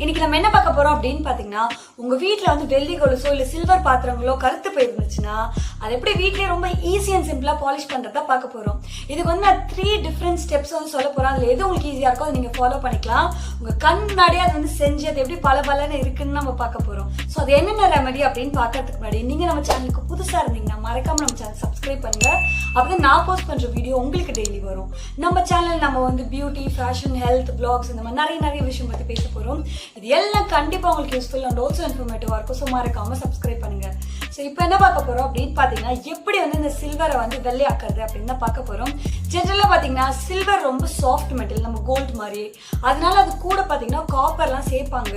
இன்னைக்கு நம்ம என்ன பார்க்க போறோம் அப்படின்னு பாத்தீங்கன்னா, உங்க வீட்டுல வந்து வெள்ளி கொலுசோ இல்ல சில்வர் பாத்திரங்களோ கருத்து போயிருந்துச்சுன்னா அது எப்படி வீட்லயே ரொம்ப ஈஸி அண்ட் சிம்பிளா பாலிஷ் பண்றதா பார்க்க போறோம். இதுக்கு வந்து நான் 3 டிஃபரெண்ட் ஸ்டெப்ஸ் வந்து சொல்ல போறேன். அதுல எது உங்களுக்கு ஈஸியா இருக்கோ அதை நீங்க ஃபாலோ பண்ணிக்கலாம். உங்க கண் முன்னாடியே அது வந்து செஞ்சு அது எப்படி பலன்னு இருக்குன்னு நம்ம பார்க்க போறோம். ஸோ அது என்னென்ன ரெமெடி அப்படின்னு பார்க்கறதுக்கு முன்னாடி நீங்க நம்ம சேனலுக்கு புதுசா இருந்தீங்கன்னா மறக்காம நம்ம சேனல் சப்ஸ்கிரைப் பண்ணுங்க. அப்பதான் நான் போஸ்ட் பண்ற வீடியோ உங்களுக்கு டெய்லி வரும். நம்ம சேனல் நம்ம வந்து பியூட்டி, ஃபேஷன், ஹெல்த், பிளாக்ஸ் இந்த மாதிரி நிறைய விஷயம் பத்தி பேச போறோம். இது எல்லாம் கண்டிப்பா உங்களுக்கு யூஸ்ஃபுல் அண்ட் ஆல்சோ இன்ஃபர்மேட்டிவா இருக்கும். ஸோ மறக்காம சப்ஸ்கிரைப் பண்ணுங்க. ஸோ இப்போ என்ன பார்க்க போறோம் அப்படின்னு பாத்தீங்கன்னா, எப்படி வந்து இந்த சில்வரை வந்து வெள்ளையாக்குறது அப்படின்னு தான் பார்க்க போறோம். ஜென்ரலா பாத்தீங்கன்னா சில்வர் ரொம்ப சாஃப்ட் மெட்டல், நம்ம கோல்டு மாதிரி. அதனால அது கூட பாத்தீங்கன்னா காப்பர்லாம் சேர்ப்பாங்க.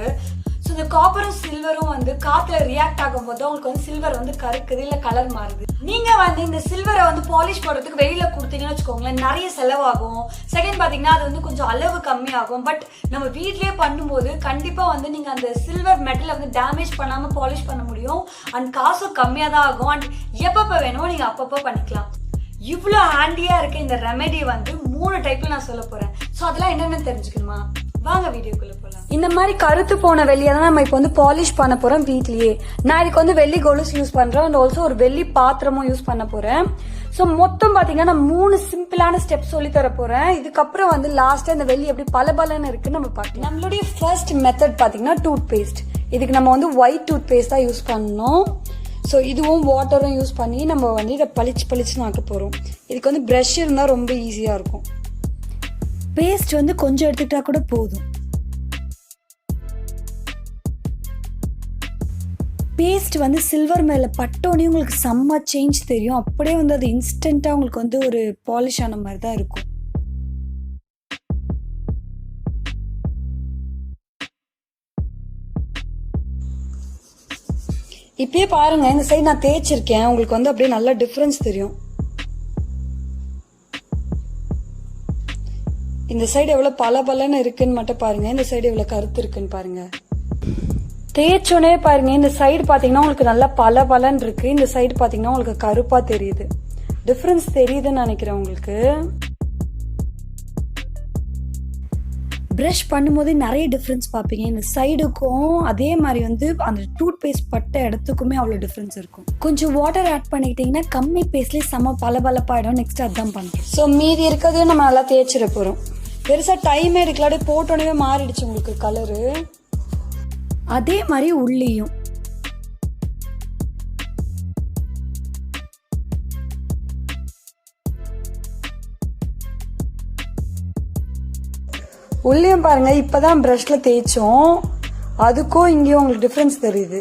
ஸோ இந்த காப்பரும் சில்வரும் வந்து காத்துல ரியாக்ட் ஆகும் போது உங்களுக்கு வந்து சில்வர் வந்து கருக்குது இல்ல கலர் மாறுது. நீங்க வந்து இந்த சில்வரை வந்து பாலிஷ் போடுறதுக்கு வெளியில கொடுத்தீங்கன்னு வச்சுக்கோங்களேன், நிறைய செலவாகும். செகண்ட் பாத்தீங்கன்னா அது வந்து கொஞ்சம் அளவு கம்மியாகும். பட் நம்ம வீட்லயே பண்ணும்போது கண்டிப்பா வந்து நீங்க அந்த சில்வர் மெட்டலை வந்து டேமேஜ் பண்ணாம பாலிஷ் பண்ண முடியும். அண்ட் காசும் கம்மியா தான் ஆகும். அண்ட் எப்பப்ப வேணுமோ நீங்க அப்பப்போ பண்ணிக்கலாம். இவ்வளோ ஹேண்டியா இருக்க இந்த ரெமெடி வந்து 3 டைப்ல நான் சொல்ல போறேன். ஸோ அதெல்லாம் என்னென்னு தெரிஞ்சுக்கணுமா? வாங்க வீடியோக்குள்ள போலாம். இந்த மாதிரி கருத்து போன வெள்ளியை தான் நம்ம இப்போ வந்து பாலிஷ் பண்ண போறோம் வீட்லயே. நான் இதுக்கு வந்து வெள்ளி கொலுசு யூஸ் பண்றேன் அண்ட் ஆல்சோ ஒரு வெள்ளி பாத்திரமும் யூஸ் பண்ண போறேன். ஸோ மொத்தம் பாத்தீங்கன்னா நான் 3 சிம்பிளான ஸ்டெப் சொல்லி தர போறேன். இதுக்கப்புறம் வந்து லாஸ்டா இந்த வெள்ளி எப்படி பலன்னு இருக்குன்னு நம்ம பார்க்கலாம். நம்மளுடைய ஃபர்ஸ்ட் மெத்தட் பாத்தீங்கன்னா டூத் பேஸ்ட். இதுக்கு நம்ம வந்து ஒயிட் டூத் பேஸ்ட் தான் யூஸ் பண்ணணும். ஸோ இதுவும் வாட்டரும் யூஸ் பண்ணி நம்ம வந்து இதை பளிச்சுன்னு ஆக்க போறோம். இதுக்கு வந்து ப்ரஷ் இருந்தா ரொம்ப ஈஸியா இருக்கும். பேஸ்ட் வந்து கொஞ்சம் எடுத்துக்கிட்டா கூட போதும். பேஸ்ட் வந்து சில்வர் மேல பட்டோனே உங்களுக்கு செம்ம சேஞ்ச் தெரியும். அப்படியே வந்து அது இன்ஸ்டன்டா உங்களுக்கு வந்து ஒரு பாலிஷ் ஆன மாதிரி தான் இருக்கும். இப்பயே பாருங்க, இந்த சைடு நான் தேய்ச்சிருக்கேன். உங்களுக்கு வந்து அப்படியே நல்ல டிஃபரன்ஸ் தெரியும். இந்த சைடு எவ்வளவு பலன்னு இருக்குன்னு மட்டும் பாருங்க. இந்த சைடு எவ்வளவு கருத்து இருக்குன்னு பாருங்க. தேய்ச்சோனே பாருங்க, இந்த சைடு பாத்தீங்கன்னா உங்களுக்கு நல்லா பலன்னு இருக்கு. இந்த சைடு பாத்தீங்கன்னா உங்களுக்கு கருப்பா தெரியுது. டிஃபரன்ஸ் தெரியுதுன்னு நினைக்கிறேன் உங்களுக்கு. பிரஷ் பண்ணும்போதே நிறைய டிஃபரன்ஸ் பார்ப்பீங்க. இந்த சைடுக்கும் அதே மாதிரி வந்து அந்த டூத் பேஸ்ட் பட்ட இடத்துக்குமே அவ்வளோ டிஃபரன்ஸ் இருக்கும். கொஞ்சம் வாட்டர் ஆட் பண்ணிக்கிட்டீங்கன்னா கம்மி பேஸ்ட்லேயே செம்ம பலப்பாயிடும். நெக்ஸ்ட் அதான் பண்ணுறோம். ஸோ மீதி இருக்கிறதையும் நம்ம நல்லா தேய்ச்சிட போகிறோம். பெருசாக டைமே எடுக்கலாடி, போட்டோன்னே மாறிடுச்சு உங்களுக்கு கலரு. அதே மாதிரி உள்ளியும் உள்ளியும் பாருங்க. இப்பதான் பிரஷ்ல தேய்ச்சோம், அதுக்கும் இங்கேயும் உங்களுக்கு டிஃபரன்ஸ் தெரியுது.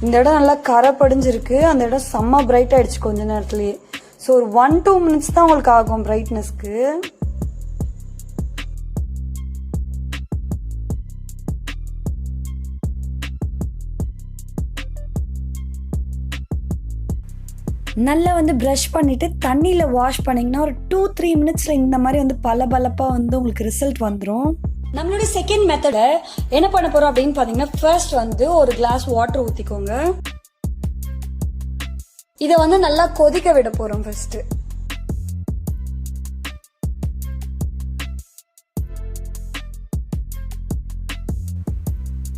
இந்த இடம் நல்லா கரை படிஞ்சிருக்கு. அந்த இடம் செம்ம பிரைட் ஆயிடுச்சு கொஞ்ச நேரத்துலயே. ஸோ ஒரு 1-2 மினிட்ஸ் தான் உங்களுக்கு ஆகும் பிரைட்னஸ்க்கு. நல்லா வந்து ப்ரஷ் பண்ணிட்டு தண்ணியில வாஷ் பண்ணீங்கன்னா ஒரு 2-3 மினிட்ஸ்ல இந்த மாதிரி வந்து பலப்பா வந்து உங்களுக்கு ரிசல்ட் வந்துடும். நம்மளுடைய செகண்ட் மெத்தட என்ன பண்ண போறோம் அப்படின்னு பாத்தீங்கன்னா, ஃபர்ஸ்ட் வந்து ஒரு கிளாஸ் வாட்டர் ஊத்திக்கோங்க. இத வந்து நல்லா கொதிக்க விட போறோம். ஃபர்ஸ்ட்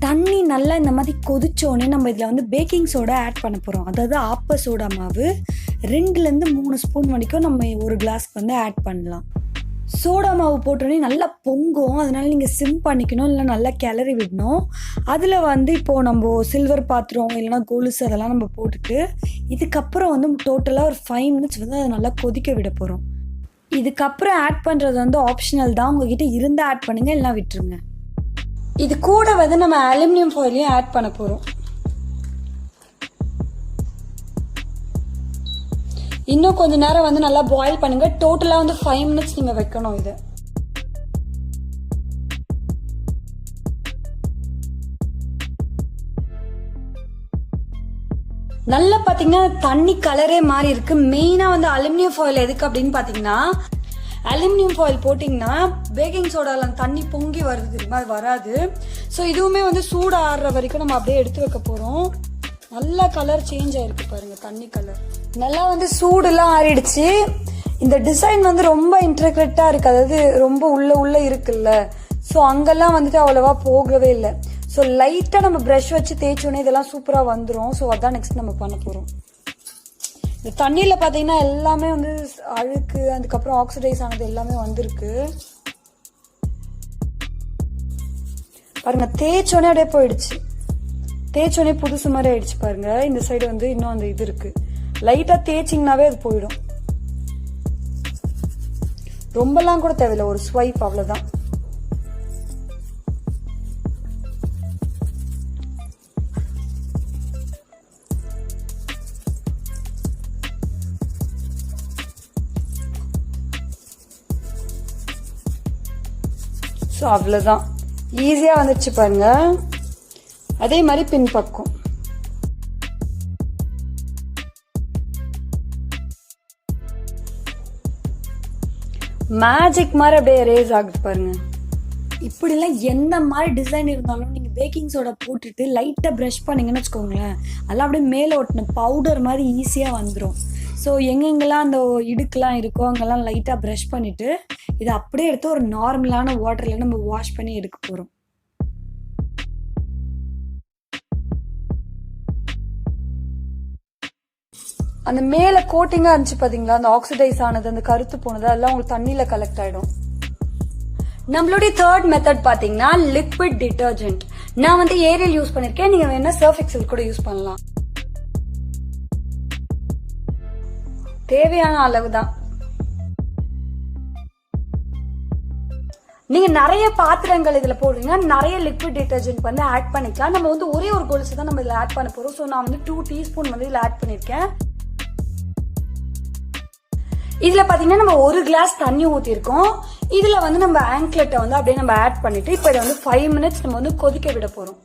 தண்ணி நல்லா இந்த மாதிரி கொதிச்சோடனே நம்ம இதில் வந்து பேக்கிங் சோடா ஆட் பண்ண போகிறோம். அதாவது ஆப்ப சோடா மாவு 2-3 ஸ்பூன் வரைக்கும் நம்ம ஒரு கிளாஸ்க்கு வந்து ஆட் பண்ணலாம். சோடா மாவு போட்டோடனே நல்லா பொங்கும். அதனால நீங்கள் சிம் பண்ணிக்கணும், இல்லை நல்லா கிளறி விடணும். அதில் வந்து இப்போது நம்ம சில்வர் பாத்திரம் இல்லைன்னா கொலுசு அதெல்லாம் நம்ம போட்டுட்டு இதுக்கப்புறம் வந்து டோட்டலாக ஒரு 5 மினிட்ஸ் வந்து அதை நல்லா கொதிக்க விட போகிறோம். இதுக்கப்புறம் ஆட் பண்ணுறது வந்து ஆப்ஷனல் தான். உங்ககிட்ட இருந்தால் ஆட் பண்ணுங்க, இல்லைனா விட்டுருங்க. இது கூட வந்து நம்ம அலுமினியம் ஃபாயிலையும் ஆட் பண்ண போறோம். இன்னும் கொஞ்ச நேரம் வந்து நல்லா பாயில் பண்ணுங்க. டோட்டலா வந்து 5 மினிட்ஸ் நீங்க வைக்கணும். இது நல்லா பாத்தீங்கன்னா தண்ணி கலரே மாறி இருக்கு. மெயினா வந்து அலுமினியம் ஃபாயில் எதுக்கு அப்படின்னு பாத்தீங்கன்னா, அலுமினியம் ஃபாயில் போட்டிங்கன்னா பேக்கிங் சோடாவில் தண்ணி பொங்கி வருது தெரியுமா, அது வராது. ஸோ இதுவுமே வந்து சூடு ஆடுற வரைக்கும் நம்ம அப்படியே எடுத்து வைக்க போகிறோம். நல்லா கலர் சேஞ்ச் ஆயிருக்கு பாருங்க, தண்ணி கலர் நல்லா வந்து சூடுலாம் ஆறிடுச்சு. இந்த டிசைன் வந்து ரொம்ப இன்ட்ரிகேட்டா இருக்கு, அதாவது ரொம்ப உள்ள இருக்குல்ல. ஸோ அங்கெல்லாம் வந்துட்டு அவ்வளவா போகவே இல்லை. ஸோ லைட்டாக நம்ம ப்ரஷ் வச்சு தேய்ச்சோன்னே இதெல்லாம் சூப்பராக வந்துடும். ஸோ அதான் நெக்ஸ்ட் நம்ம பண்ண போகிறோம். இந்த தண்ணியில் பார்த்தீங்கன்னா எல்லாமே வந்து அழுக்கு, அதுக்கப்புறம் ஆக்சிடைஸ் ஆனது எல்லாமே வந்திருக்கு பாருங்க. தேய்ச்சோன்னே அப்படியே போயிடுச்சு. தேய்ச்சோன்னே புதுசு மாதிரி ஆயிடுச்சு பாருங்க. இந்த சைடு வந்து இன்னும் அந்த இது இருக்கு. லைட்டாக தேய்ச்சிங்கனாவே அது போயிடும். ரொம்பலாம் கூட தேவையில்லை, ஒரு ஸ்வைப் அவ்வளோதான். ஸோ அவ்வளோதான், ஈஸியாக வந்துடுச்சு பாருங்க. அதே மாதிரி பின்பக்கம் மேஜிக் மாதிரி அப்படியே ரேஸ் ஆகுது பாருங்க. இப்படிலாம் எந்த மாதிரி டிசைன் இருந்தாலும் நீங்கள் பேக்கிங் சோடா போட்டுட்டு லைட்டாக ப்ரஷ் பண்ணிங்கன்னு வச்சுக்கோங்களேன், அதெல்லாம் அப்படியே மேலே ஒட்டின பவுடர் மாதிரி ஈஸியாக வந்துடும். ஸோ எங்கெங்கெல்லாம் அந்த இடுக்கெலாம் இருக்கோ அங்கெல்லாம் லைட்டாக ப்ரஷ் பண்ணிவிட்டு இதை அப்படியே எடுத்து ஒரு நார்மலான வாட்டரில் நம்ம வாஷ் பண்ணி எடுக்க போகிறோம். அந்த மேலே கோட்டிங்காக இருந்துச்சு பார்த்தீங்களா, அந்த ஆக்சிடைஸ் ஆனது, அந்த கருத்து போனது, அதெல்லாம் உங்களுக்கு தண்ணியில் கலெக்ட் ஆகிடும். நம்மளுடைய தேர்ட் மெத்தட் பார்த்தீங்கன்னா லிக்விட் டிட்டர்ஜென்ட். நான் வந்து ஏரியல் யூஸ் பண்ணியிருக்கேன், நீங்கள் வேணா சர்ஃப் எக்ஸல் கூட யூஸ் பண்ணலாம். தேவையான அளவு தான். நீங்க நிறைய பாத்திரங்கள் இதுல போடுறீங்கன்னா நிறைய லிக்விட் டிட்டர்ஜென்ட் வந்து ஆட் பண்ணிக்கலாம். நம்ம வந்து ஒரே ஒரு கொலுசு தான் நம்ம இதுல ஆட் பண்ண போறோம். ஸோ நான் வந்து 2 டீஸ்பூன் வந்து இதுல ஆட் பண்ணிருக்கேன். இதுல பாத்தீங்கன்னா நம்ம 1 கிளாஸ் தண்ணி ஊத்திருக்கோம். இதுல வந்து நம்ம ஆங்க்லெட்டை வந்து அப்படியே நம்ம ஆட் பண்ணிட்டு இப்போ இதை வந்து 5 மினிட்ஸ் நம்ம வந்து கொதிக்க விட போறோம்.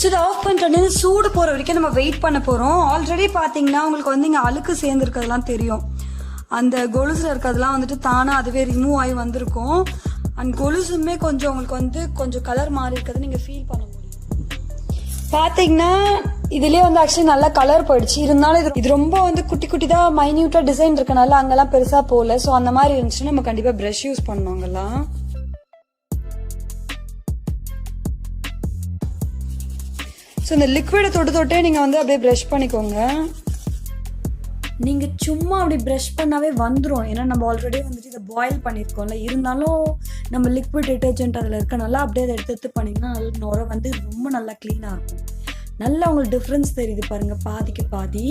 ஸோ இதை ஆஃப் பண்ணிட்டு சூடு போகிற வரைக்கும் நம்ம வெயிட் பண்ண போகிறோம். ஆல்ரெடி பார்த்தீங்கன்னா உங்களுக்கு வந்து இங்கே அழுக்கு சேர்ந்துருக்கிறதுலாம் தெரியும். அந்த கொலுசில் இருக்கிறதுலாம் வந்துட்டு தானாக அதுவே ரிமூவ் ஆகி வந்திருக்கும். அண்ட் கொலுசுமே கொஞ்சம் உங்களுக்கு வந்து கொஞ்சம் கலர் மாறி இருக்கிறது நீங்கள் ஃபீல் பண்ண முடியும். பார்த்தீங்கன்னா இதுலேயே வந்து ஆக்சுவலி நல்லா கலர் போயிடுச்சு. இருந்தாலும் இது ரொம்ப வந்து குட்டி குட்டி தான் மைன்யூட்டாக டிசைன் இருக்கனால அங்கெல்லாம் பெருசாக போகல. ஸோ அந்த மாதிரி இருந்துச்சுன்னா நம்ம கண்டிப்பாக ப்ரஷ் யூஸ் பண்ணோம் அங்கெல்லாம். ஸோ இந்த லிக்விடை தொட்டே நீங்கள் வந்து அப்படியே ப்ரஷ் பண்ணிக்கோங்க. நீங்கள் சும்மா அப்படி ப்ரஷ் பண்ணாவே வந்துடும். ஏன்னா நம்ம ஆல்ரெடி வந்துட்டு இதை பாயில் பண்ணியிருக்கோம்ல. இருந்தாலும் நம்ம லிக்விட் டிட்டர்ஜென்ட் அதில் இருக்கனால அப்படியே அதை எடுத்து பண்ணிங்கன்னா நல்லா நுர வந்து ரொம்ப நல்லா க்ளீனாக இருக்கும். நல்லா உங்களுக்கு டிஃப்ரென்ஸ் தெரியுது பாருங்கள், பாதிக்கு பாதி.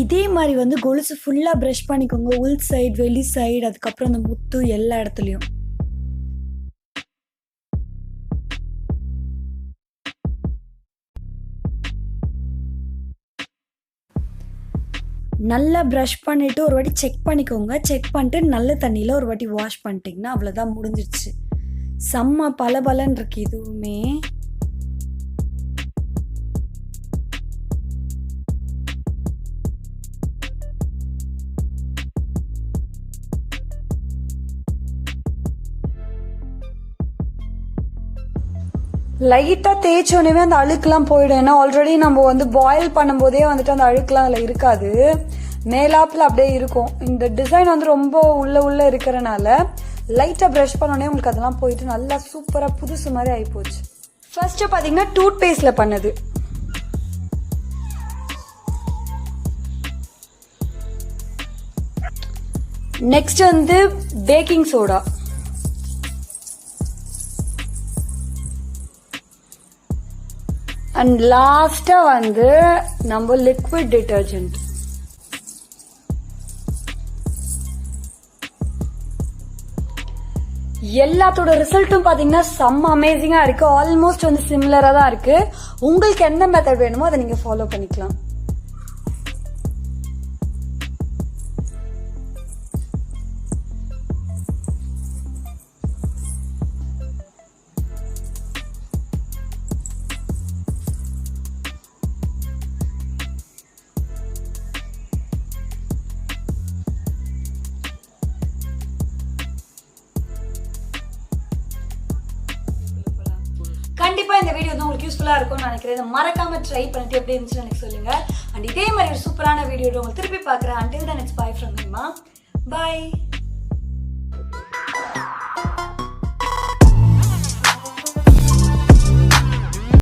இதே மாதிரி வந்து கொலுசு ஃபுல்லாக ப்ரஷ் பண்ணிக்கோங்க. உள் சைடு, வெளி சைடு, அதுக்கப்புறம் அந்த முத்து எல்லா இடத்துலையும். நல்லா ப்ரஷ் பண்ணிவிட்டு ஒரு வாட்டி செக் பண்ணிக்கோங்க. செக் பண்ணிட்டு நல்ல தண்ணியில் ஒரு வாட்டி வாஷ் பண்ணிட்டீங்கன்னா அவ்வளோதான், முடிஞ்சிடுச்சு. செம்ம பலபலன்னு இருக்கு இதுவுமே. லைட்டாக தேய்ச்சோன்னே அந்த அழுக்கெல்லாம் போயிடும். ஏன்னா ஆல்ரெடி நம்ம வந்து பாயில் பண்ணும்போதே வந்துட்டு அந்த அழுக்கெல்லாம் அதில் இருக்காது, மேலாப்பில் அப்படியே இருக்கும். இந்த டிசைன் வந்து ரொம்ப உள்ள இருக்கிறனால லைட்டாக ப்ரஷ் பண்ணோடனே உங்களுக்கு அதெல்லாம் போயிட்டு நல்லா சூப்பராக புதுசு மாதிரி ஆகிப்போச்சு. ஃபர்ஸ்ட்டு பார்த்தீங்கன்னா டூத் பேஸ்டில் பண்ணது. நெக்ஸ்ட் வந்து பேக்கிங் சோடா. அண்ட் லாஸ்டா வந்து நம்ம லிக்விட் டிட்டர்ஜென்ட். எல்லாத்தோட ரிசல்ட்டும் பாத்தீங்கன்னா செம்ம அமேசிங்கா இருக்கு. ஆல்மோஸ்ட் வந்து சிமிலரா தான் இருக்கு. உங்களுக்கு என்ன மெத்தட் வேணுமோ அதை நீங்க ஃபாலோ பண்ணிக்கலாம். கண்டிப்பா இந்த வீடியோ வந்து உங்களுக்கு யூஸ்ஃபுல்லா இருக்கும்னு நினைக்கிறேன். மறக்காம ட்ரை பண்ணிட்டு எப்படி இருந்துச்சுன்னு எனக்கு சொல்லுங்க. அண்ட் இதே மாதிரி ஒரு சூப்பரான வீடியோ உங்களுக்கு திருப்பி பார்க்குறேன். until then it's bye from Hema. Bye.